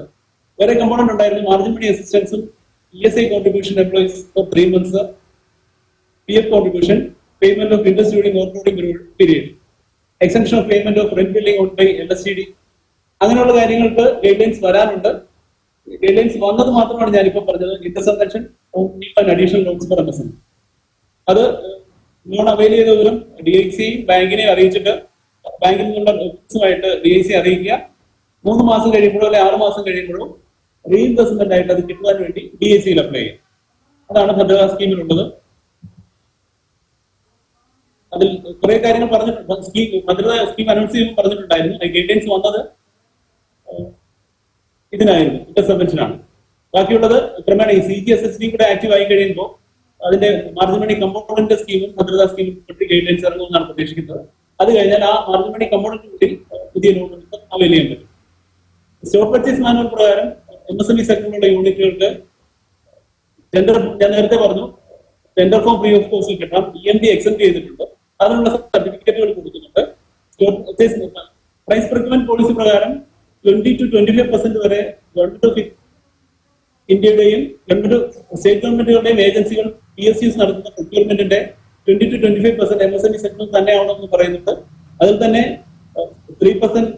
വേറെ കമ്പോണന്റ് ഉണ്ടായിരുന്നു. മാർജിൻ മണി അസിസ്റ്റൻസും ESI contribution employees for 3 months, PF contribution, payment of interest during onboarding period, exemption of payment of rent billing on by LSTD, അങ്ങനെയുള്ള കാര്യങ്ങൾക്ക് guidelines വരാനുണ്ട്. Guidelines വന്നത് മാത്രമാണ് ഞാനിപ്പോൾ പറഞ്ഞത്. Interest subvention new and additional loans for MSME അത് loan avail ചെയ്തവരും DICയും ബാങ്കിനെയും അറിയിച്ചിട്ട് ബാങ്കിൽ നിന്നുള്ള ഓഫീസുമായിട്ട് DIC അറിയിക്കുക. 3 മാസം കഴിയുമ്പോഴോ അല്ലെ 6 മാസം കഴിയുമ്പോഴോ റീഇൻവെസ്റ്റ്മെന്റ് ആയിട്ട് അത് കിട്ടുവാൻ വേണ്ടി DICയിൽ അപ്ലൈ ചെയ്യും. അതാണ് ഭദ്രതാ സ്കീമിലുള്ളത്. അതിൽ കുറെ കാര്യങ്ങൾ പറഞ്ഞിട്ടുണ്ട്. ഭദ്രതാ സ്കീം അനൗൺസ് ചെയ്യുമ്പോൾ പറഞ്ഞിട്ടുണ്ടായിരുന്നു. ഗൈഡ് ലൈൻസ് വന്നത് ഇതിനായിരുന്നു, ഇൻട്രസ്റ്റ് സബ്വെൻഷനാണ്. ബാക്കിയുള്ളത് ക്രമേണ ഈ CGSSD കൂടെ ആക്റ്റീവ് ആയി കഴിയുമ്പോൾ അതിന്റെ മാർജിൻ മണി കമ്പോണന്റ് സ്കീമും ഭദ്രതാ സ്കീമും ഗൈഡ് ലൈൻസ് ഇറങ്ങുമെന്നാണ് പ്രതീക്ഷിക്കുന്നത്. അത് കഴിഞ്ഞാൽ ആ മാർജിൻ മണി കമ്പോണന്റ് കൂടി പുതിയ ലോൺ അവൈൽ ചെയ്യാൻ പറ്റും. സ്റ്റോക്ക് പർച്ചേസ് മാനുവൽ പ്രകാരം MSME സെക്ടറിലുള്ള യൂണിറ്റുകൾക്ക് ടെൻഡർ, ഞാൻ നേരത്തെ പറഞ്ഞു, tender form free of cost കിട്ടാം. EMD എക്സെപ്റ്റ് ചെയ്തിട്ടുണ്ട്. അതിനുള്ള സർട്ടിഫിക്കറ്റുകൾ കൊടുക്കുന്നുണ്ട്. Stock purchase price procurement policy പ്രകാരം 20 to 25% വരെ ഗവൺമെന്റ് ഓഫ് ഇന്ത്യയുടെയും സ്റ്റേറ്റ് ഗവൺമെന്റുകളുടെയും ഏജൻസികൾ PSUs നടത്തുന്ന പ്രൊക്യൂർമെന്റിന്റെ 20 to 25% MSME സെക്ടറിൽ തന്നെ ആവണമെന്ന് പറയുന്നുണ്ട്. അതിൽ തന്നെ 3%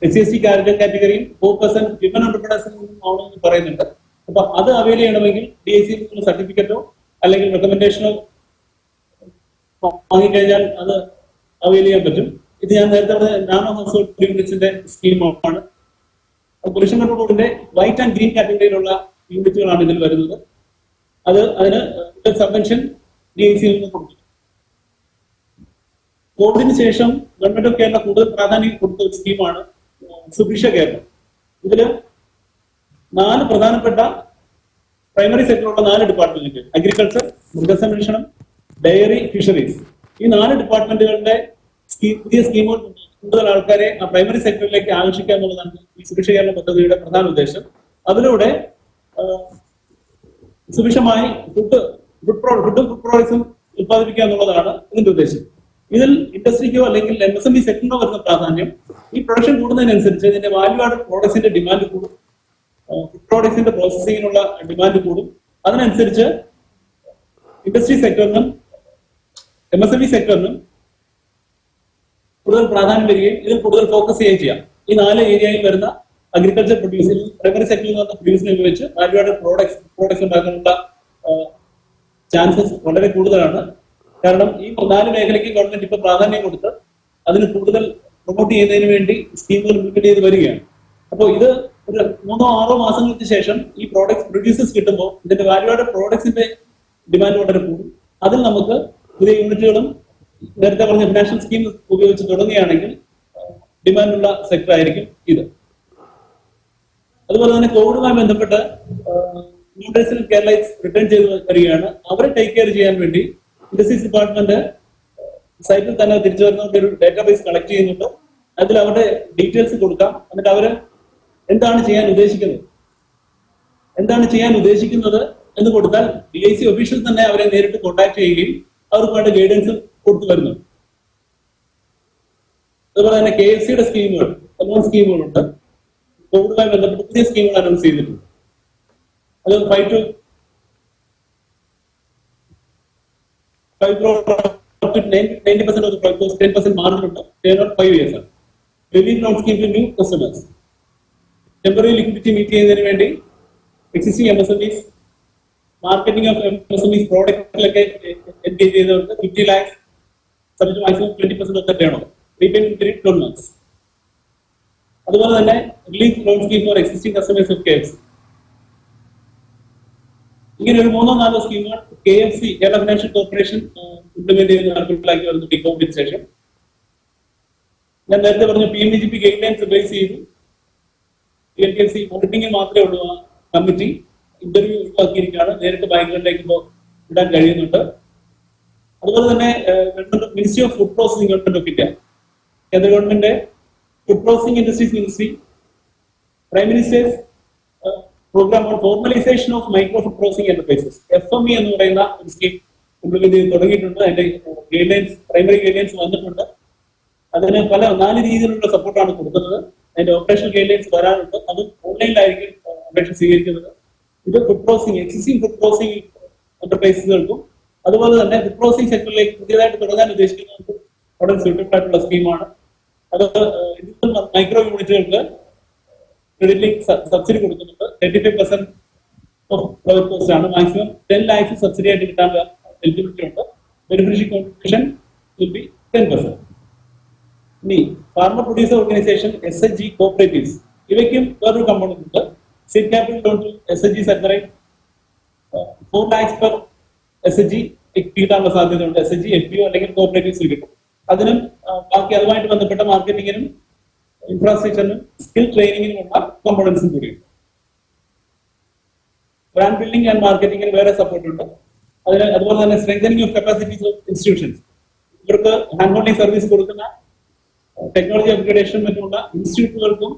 SC കാറ്റഗറിയും 4% വിമൻ എന്റർപ്രണേഴ്സിൽ നിന്നും ആവണമെന്ന് പറയുന്നുണ്ട്. അപ്പൊ അത് അവൈൽ ചെയ്യണമെങ്കിൽ DICയിൽ നിന്നുള്ള സർട്ടിഫിക്കറ്റോ അല്ലെങ്കിൽ റെക്കമെൻഡേഷനോ വാങ്ങിക്കഴിഞ്ഞാൽ അത് അവൈൽ ചെയ്യാൻ പറ്റും. ഇത് ഞാൻ നേരത്തെ പറഞ്ഞ നാനോ ഹൗസ് ഹോൾഡ് യൂണിറ്റ്സിന്റെ സ്കീമാണ്. പൊല്യൂഷൻ കൺട്രോൾ ബോർഡിന്റെ വൈറ്റ് ആൻഡ് ഗ്രീൻ കാറ്റഗറിയിലുള്ള യൂണിറ്റുകളാണ് ഇതിൽ വരുന്നത്. അതിന് സബ്വെൻഷൻ DICയിൽ നിന്ന് കൊടുക്കും. കോവിഡിന് ശേഷം ഗവൺമെന്റ് ഓഫ് കേരള കൂടുതൽ പ്രാധാന്യം കൊടുത്ത ഒരു സ്കീമാണ് സുഭിക്ഷ കേരളം. ഇതില് 4 പ്രധാനപ്പെട്ട പ്രൈമറി സെക്ടറിലുള്ള 4 ഡിപ്പാർട്ട്മെന്റ്, അഗ്രികൾച്ചർ, മൃഗസംരക്ഷണം, ഡയറി, ഫിഷറീസ്, ഈ 4 ഡിപ്പാർട്ട്മെന്റുകളുടെ പുതിയ സ്കീമുകൾ കൂടുതൽ ആൾക്കാരെ ആ പ്രൈമറി സെക്ടറിലേക്ക് ആകർഷിക്കുക എന്നുള്ളതാണ് ഈ സുഭിക്ഷ കേരള പദ്ധതിയുടെ പ്രധാന ഉദ്ദേശം. അതിലൂടെ സുഭിക്ഷമായി ഫുഡ് പ്രോഡക്ട്സും ഉത്പാദിപ്പിക്കുക എന്നുള്ളതാണ് ഇതിന്റെ ഉദ്ദേശം. ഇതിൽ ഇൻഡസ്ട്രിക്കോ അല്ലെങ്കിൽ MSME സെക്ടറിനോ വരുന്ന പ്രാധാന്യം, ഈ പ്രൊഡക്ഷൻ കൂടുന്നതിനനുസരിച്ച് ഇതിന്റെ വാല്യൂ ആഡഡ് പ്രോഡക്ട്സിന്റെ ഡിമാൻഡ് കൂടും, ഫുഡ് പ്രോഡക്ട്സിന്റെ പ്രോസസിങ്ങിനുള്ള ഡിമാൻഡ് കൂടും. അതിനനുസരിച്ച് ഇൻഡസ്ട്രി സെക്ടറിനും MSME സെക്ടറിനും കൂടുതൽ പ്രാധാന്യം വരികയും ഇതിൽ കൂടുതൽ ഫോക്കസ് ചെയ്യുകയും ചെയ്യാം. ഈ 4 ഏരിയയിൽ വരുന്ന അഗ്രികൾച്ചർ പ്രൊഡ്യൂസ്, പ്രൈമറി സെക്ടറിൽ നിന്ന് പ്രൊഡ്യൂസിനെ ഉപയോഗിച്ച് വാല്യൂ ആഡഡ് പ്രോഡക്ട്സ് ഉണ്ടാക്കാനുള്ള ചാൻസസ് വളരെ കൂടുതലാണ്. കാരണം ഈ 4 മേഖലയ്ക്ക് ഗവൺമെന്റ് ഇപ്പൊ പ്രാധാന്യം കൊടുത്ത് അതിന് കൂടുതൽ പ്രൊമോട്ട് ചെയ്യുന്നതിന് വേണ്ടി സ്കീമുകൾ ഇംപ്ലിമെന്റ് ചെയ്ത് വരികയാണ്. അപ്പോൾ ഇത് ഒരു 3-6 മാസങ്ങൾക്ക് ശേഷം ഈ പ്രോഡക്ട്സ് പ്രൊഡ്യൂസേഴ്സ് കിട്ടുമ്പോൾ ഇതിന്റെ വാല്യൂ ആഡഡ് പ്രോഡക്ട്സിന്റെ ഡിമാൻഡ് വളരെ കൂടും. അതിൽ നമുക്ക് പുതിയ യൂണിറ്റുകളും നേരത്തെ പറഞ്ഞ ഫിനാൻഷ്യൽ സ്കീം ഉപയോഗിച്ച് തുടങ്ങുകയാണെങ്കിൽ ഡിമാൻഡുള്ള സെക്ടർ ആയിരിക്കും ഇത്. അതുപോലെ തന്നെ കോവിഡുമായി ബന്ധപ്പെട്ട് ന്യൂട്രീഷണൽ കേരളൈറ്റ്സ് റിട്ടേൺ ചെയ്ത് വരികയാണ്. അവരെ ടേക്ക് കെയർ ചെയ്യാൻ വേണ്ടി ഇൻഡസ്ട്രീസ് ഡിപ്പാർട്ട്മെന്റ് സൈറ്റിൽ തന്നെ തിരിച്ചു വരുന്നവരുടെ ഒരു ഡാറ്റാബേസ് കളക്ട് ചെയ്യുന്നുണ്ട്. അതിൽ അവരുടെ ഡീറ്റെയിൽസ് കൊടുക്കാം. എന്നിട്ട് അവര് എന്താണ് ചെയ്യാൻ ഉദ്ദേശിക്കുന്നത് എന്ന് കൊടുത്താൽ DIC ഒഫീഷ്യൽ തന്നെ അവരെ നേരിട്ട് കോൺടാക്ട് ചെയ്യുകയും അവർക്ക് വേണ്ട ഗൈഡൻസ് കൊടുത്തു വരുന്നു. അതുപോലെ തന്നെ KFCയുടെ സ്കീമുകളുണ്ട്. കോവിഡുമായി ബന്ധപ്പെട്ട് പുതിയ സ്കീമുകൾ അനൗൺസ് ചെയ്തിട്ടുണ്ട്. അത് 5 to 5 crore up to 90% of the project cost, 10% margin ഉണ്ട്. Tenure 5 years ആണ്. Relief loan scheme to new customers. Temporary liquidity meet ചെയ്യുന്നതിന് വേണ്ടി existing MSMEs, marketing of MSMEs പ്രോഡക്റ്റിലൊക്കെ എൻഗേജ് ചെയ്തവർക്ക് 50 lakhs, subject to maximum 20% of the turnover. Repayment period 12 months. അതുപോലെ തന്നെ relief loan scheme for existing customers of KFC. ഇങ്ങനെ ഒരു 3-4 സ്കീമുകൾ KFC Kerala financial corporation implement ചെയ്ത് നടപ്പിലാക്കി വരുന്നു ഈ കോവിഡിന് ശേഷം. ഞാൻ നേരത്തെ പറഞ്ഞു PMDGP ഗൈഡ് ലൈൻസ് ബേസ് ചെയ്തു PNTFC ഓഡിറ്റിംഗിൽ മാത്രമേ ഉള്ളൂ ആ കമ്മിറ്റി. ഇന്റർവ്യൂ ഒഴിവാക്കിയിരിക്കുകയാണ്, നേരിട്ട് ബാങ്കുകളിലേക്ക് ഇപ്പോൾ ഇടാൻ കഴിയുന്നുണ്ട്. അതുപോലെ തന്നെ ministry of food processing government of India, കേന്ദ്ര government food processing industries ministry, prime minister's programme on formalisation of micro food processing enterprises FME എന്ന് പറയുന്ന ഒരു സ്കീം ഇംപ്ലിമെന്റ് ചെയ്ത് തുടങ്ങിയിട്ടുണ്ട്. അതിന്റെ guidelines, primary guidelines വന്നിട്ടുണ്ട്. അതിന് 4 രീതിയിലുള്ള സപ്പോർട്ടാണ് കൊടുക്കുന്നത്. അതിന്റെ ഓപ്പറേഷണൽ ഗൈഡ് ലൈൻസ് വരാനുണ്ട്. അത് ഓൺലൈനിലായിരിക്കും അപേക്ഷ സ്വീകരിക്കുന്നത്. ഇത് food processing existing food processing എന്റർപ്രൈസുകൾക്കും അതുപോലെ തന്നെ ഫുഡ് പ്രോസസിംഗ് സെക്ടറിലേക്ക് പുതിയതായിട്ട് തുടങ്ങാൻ ഉദ്ദേശിക്കുന്നവർക്ക് വളരെ സ്യൂട്ടബിൾ ആയിട്ടുള്ള സ്കീമാണ്. അത് മൈക്രോ യൂണിറ്റുകൾക്ക് ക്രെഡിറ്റ് ലിങ്ക് സബ്സിഡി കൊടുക്കുന്നുണ്ട്. 35% ഓഫ് പ്രൊജക്ട് കോസ്റ്റ് ആണ്. മാക്സിമം 10 lakhs സബ്സിഡി ആയിട്ട് കിട്ടാൻ എലിജിബിലിറ്റി ഉണ്ട്. Beneficiary contribution will be 10%. ഇനി farmer producer organisation SHG cooperatives, ഇവയ്ക്കും വേറൊരു കമ്പോണന്റ് ഉണ്ട്. Seed capital loan to SHG സെക്ടറിൽ 4 lakhs പെർ SHG കിട്ടാനുള്ള സാധ്യതയുണ്ട്. SHG FPO അല്ലെങ്കിൽ കോപ്പറേറ്റീവ്സിൽ കിട്ടും. അതിനും ബാക്കി അതുമായിട്ട് ബന്ധപ്പെട്ട മാർക്കറ്റിങ്ങിനും ഇൻഫ്രാസ്ട്രക്ചറിനും സ്കിൽ ട്രെയിനിങ്ങിനുമുള്ള കമ്പോണൻസും കൂടിയുണ്ട്. ബ്രാൻഡ് ബിൽഡിംഗ് ആൻഡ് മാർക്കറ്റിംഗിന് വേറെ സപ്പോർട്ട് ഉണ്ട്. അതിന് അതുപോലെ തന്നെ strengthening of capacities of institutions, ഇവർക്ക് ഹാൻഡ് ഹോൾഡിംഗ് സർവീസ് കൊടുക്കുന്ന ടെക്നോളജി അപ്ഗ്രേഡേഷൻ മറ്റുള്ള ഇൻസ്റ്റിറ്റ്യൂട്ടുകൾക്കും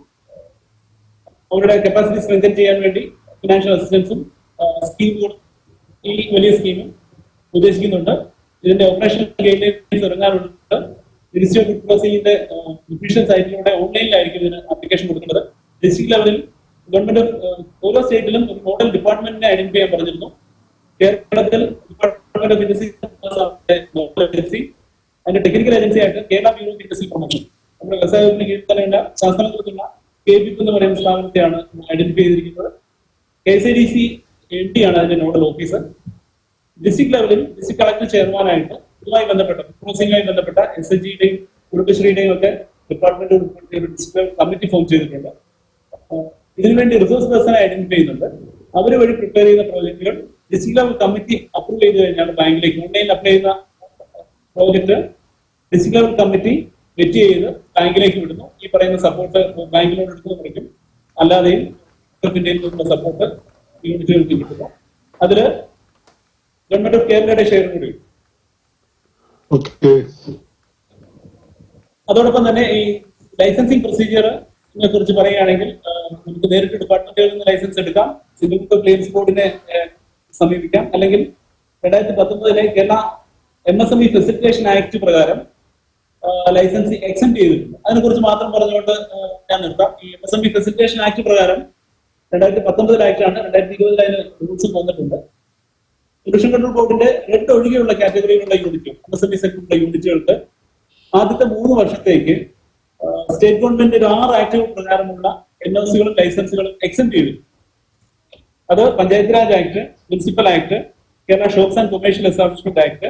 അവരുടെ കപ്പാസിറ്റി സ്ട്രെങ്തൻ ചെയ്യാൻ വേണ്ടി ഫിനാൻഷ്യൽ അസിസ്റ്റൻസും സ്കീമുകളും ഈ വലിയ സ്കീമും ഉദ്ദേശിക്കുന്നുണ്ട്. ഇതിന്റെ ഓപ്പറേഷണൽ ഗൈഡ് ലൈൻസ് ഇറങ്ങാറുണ്ട്. മിനിസ്ട്രി ഓഫ് ഫുഡ് പ്രോസസിംഗിന്റെ ഒഫീഷ്യൽ സൈറ്റിലൂടെ ഓൺലൈനിലായിരിക്കും ഇതിന് ആപ്ലിക്കേഷൻ കൊടുക്കുന്നത്. ഡിസ്ട്രിക്ട് ലെവലിൽ ഗവൺമെന്റ് ഓരോ സ്റ്റേറ്റിലും ഒരു മോഡൽ ഡിപ്പാർട്ട്മെന്റിനെ ഐഡന്റിഫൈ ചെയ്യാൻ പറഞ്ഞിരുന്നു. കേരളത്തിൽ ഡിപ്പാർട്ട്മെന്റ് ഓഫ് ഇൻഡസ്ട്രി ഏജൻസി, അതിന്റെ ടെക്നിക്കൽ ഏജൻസി ആയിട്ട് Kerala bureau of industrial promotion, നമ്മുടെ വ്യവസായ വകുപ്പിന് കീഴിൽ തന്നെയുള്ള ശാസ്ത്രത്തിലുള്ള KBIC എന്ന് പറയുന്ന സ്ഥാപനത്തെയാണ് ഐഡന്റിഫൈ ചെയ്തിരിക്കുന്നത്. KCDC MD ആണ് അതിന്റെ നോഡൽ ഓഫീസർ. ഡിസ്ട്രിക്ട് ലെവലിൽ ഡിസ്ട്രിക്ട് കളക്ടർ ചെയർമാനായിട്ട് ഇതുമായി ബന്ധപ്പെട്ട പ്രോസസിംഗുമായി ബന്ധപ്പെട്ട SHGയുടെയും കുടുംബശ്രീയുടെയും ഒക്കെ ഡിപ്പാർട്ട്മെന്റ് ഡിസ്ട്രിക്ട് കമ്മിറ്റി ഫോം ചെയ്തിട്ടുണ്ട്. ഇതിനുവേണ്ടി റിസോഴ്സ് പേഴ്സണെ ഐഡന്റിഫൈ ചെയ്യുന്നുണ്ട്. അവർ വഴി പ്രിപ്പയർ ചെയ്യുന്ന പ്രോജക്റ്റുകൾ ഡിസ്ട്രിക്ട് ലെവൽ കമ്മിറ്റി അപ്രൂവ് ചെയ്ത് കഴിഞ്ഞാൽ ബാങ്കിലേക്ക് ഓൺലൈനിൽ അപ്ലൈ ചെയ്യുന്ന project district level committee vet ചെയ്ത് ബാങ്കിലേക്ക് വിടുന്നു. ഈ പറയുന്ന സപ്പോർട്ട് ബാങ്കിനോട് എടുക്കുന്ന മുറിക്കും, അല്ലാതെയും സപ്പോർട്ട് യൂണിറ്റുകൾക്ക് കിട്ടുന്നു. അതില് ഗവൺമെന്റ് ഓഫ് കേരളയുടെ ഷെയർ കൂടി. അതോടൊപ്പം തന്നെ ഈ ലൈസൻസിങ് പ്രൊസീജിയറിനെ കുറിച്ച് പറയുകയാണെങ്കിൽ നമുക്ക് നേരിട്ട് ഡിപ്പാർട്ട്മെന്റുകളിൽ നിന്ന് ലൈസൻസ് എടുക്കാം, സിവിൽ ക്ലെയിംസ് ബോർഡിനെ സമീപിക്കാം, അല്ലെങ്കിൽ 2019 കേരള MSME ഫെസിലിറ്റേഷൻ ആക്ട് പ്രകാരം ലൈസൻസ് എക്സെപ്റ്റ് ചെയ്തിട്ടുണ്ട്. അതിനെക്കുറിച്ച് മാത്രം പറഞ്ഞുകൊണ്ട് ഞാൻ നിർത്താം. ഈ MSME ഫെസിലിറ്റേഷൻ ആക്ട് പ്രകാരം 2019 ആക്ടാണ്, 2020 അതിന് റൂൾസും വന്നിട്ടുണ്ട്. പൊല്യൂഷൻ കൺട്രോൾ ബോർഡിന്റെ 2 ഒഴികെയുള്ള കാറ്റഗറിയിലുള്ള യൂണിറ്റുകൾ, MSME സെക്ടറിലുള്ള യൂണിറ്റുകൾക്ക് ആദ്യത്തെ 3 വർഷത്തേക്ക് സ്റ്റേറ്റ് ഗവൺമെന്റ് 6 ആക്ടുകൾ പ്രകാരമുള്ള NOCകളും ലൈസൻസുകളും എക്സെപ്റ്റ് ചെയ്തു. അത് panchayat Raj act, municipal act, Kerala shops and commercial establishment act,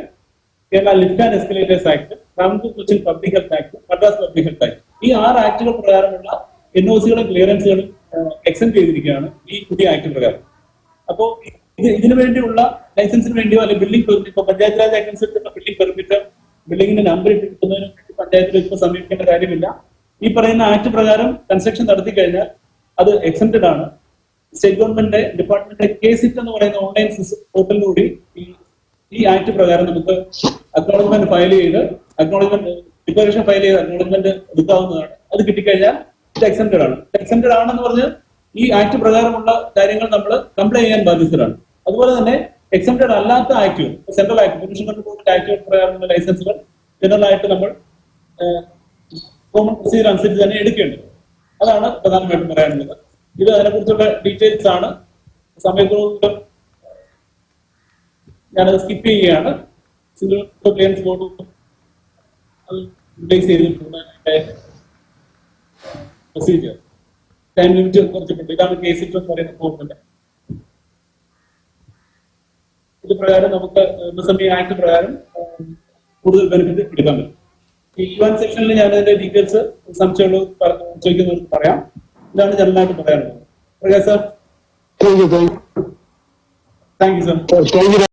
Kerala lift and escalators act, Travancore Cochin public health act, Madras public health act, ഈ 6 ആക്ടുകൾ പ്രകാരമുള്ള NOCകളും ക്ലിയറൻസുകളും എക്സെപ്റ്റ് ചെയ്തിരിക്കുകയാണ് ഈ പുതിയ ആക്ട് പ്രകാരം. അപ്പോൾ ഇതിനു വേണ്ടിയുള്ള ലൈസൻസിന് വേണ്ടിയോ അല്ലെങ്കിൽ ബിൽഡിംഗ് പെർമിറ്റ്, ഇപ്പൊ പഞ്ചായത്ത് രാജ് ആക്ട് അനുസരിച്ചുള്ള ബിൽഡിംഗ് പെർമിറ്റ്, ബിൽഡിംഗിന്റെ നമ്പർ ഇട്ട് കിട്ടുന്നതിന് വേണ്ടി പഞ്ചായത്തിൽ ഇപ്പോൾ സമീപിക്കേണ്ട കാര്യമില്ല. ഈ പറയുന്ന ആക്ട് പ്രകാരം കൺസ്ട്രക്ഷൻ നടത്തി കഴിഞ്ഞാൽ അത് എക്സെപ്റ്റഡ് ആണ്. സ്റ്റേറ്റ് ഗവൺമെന്റ് ഡിപ്പാർട്ട്മെന്റ് KSIT എന്ന് പറയുന്ന ഓൺലൈൻ പോർട്ടലിലൂടെ ഈ ആക്ട് പ്രകാരം നമുക്ക് അക്നോളജ്മെന്റ് ഫയൽ ചെയ്ത് ഡിക്ലറേഷൻ ഫയൽ ചെയ്ത് അക്നോളജ്മെന്റ് എടുക്കാവുന്നതാണ്. അത് കിട്ടിക്കഴിഞ്ഞാൽ ഇത് എക്സെപ്റ്റഡ് ആണ്. എക്സെപ്റ്റഡ് ആണെന്ന് പറഞ്ഞ് ഈ ആക്ട് പ്രകാരമുള്ള കാര്യങ്ങൾ നമ്മൾ കംപ്ലൈന്റ് ചെയ്യാൻ ബാധ്യസ്ഥരാണ്. അതുപോലെ തന്നെ എക്സെപ്റ്റഡ് അല്ലാത്ത ആക്ടുകൾ, സെൻട്രൽ ആക്ട്, പൊല്യൂഷൻ കൺട്രോൾ ബോർഡിന്റെ ആക്ടുകൾ പ്രകാരമുള്ള ലൈസൻസുകൾ ജനറൽ ആയിട്ട് നമ്മൾ കോമൺ പ്രൊസീജിയർ അനുസരിച്ച് തന്നെ എടുക്കേണ്ടത്. അതാണ് പ്രധാനമായിട്ടും പറയാനുള്ളത്. ഇത് അതിനെക്കുറിച്ചുള്ള ഡീറ്റെയിൽസ് ആണ്. സമയക്രമം ഞാനത് സ്കിപ്പ് ചെയ്യുകയാണ്. സിംഗിൾ ക്ലിയറൻസ് ബോർഡ് റിലീസ് ചെയ്തിട്ടുണ്ട്. പ്രൊസീജിയർ ടൈം ലിമിറ്റ് കുറച്ചിട്ടുണ്ട്. ഇതാണ് കേസ് എന്ന് പറയുന്ന ഫോർമുല. ഇത് പ്രകാരം നമുക്ക് MSME ആക്ട് പ്രകാരം കൂടുതൽ ബെനിഫിറ്റ് എടുക്കാൻ പറ്റും. ഈ Q&A സെക്ഷനിൽ ഞാൻ അതിന്റെ ഡീറ്റെയിൽസ് സംശയമുള്ളത് ചോദിക്കുന്നവർക്ക് പറയാം. ഇതാണ് ജനറലായിട്ട് പറയാനുള്ളത്. Prakash sir, thank you thank you sir. Thank you.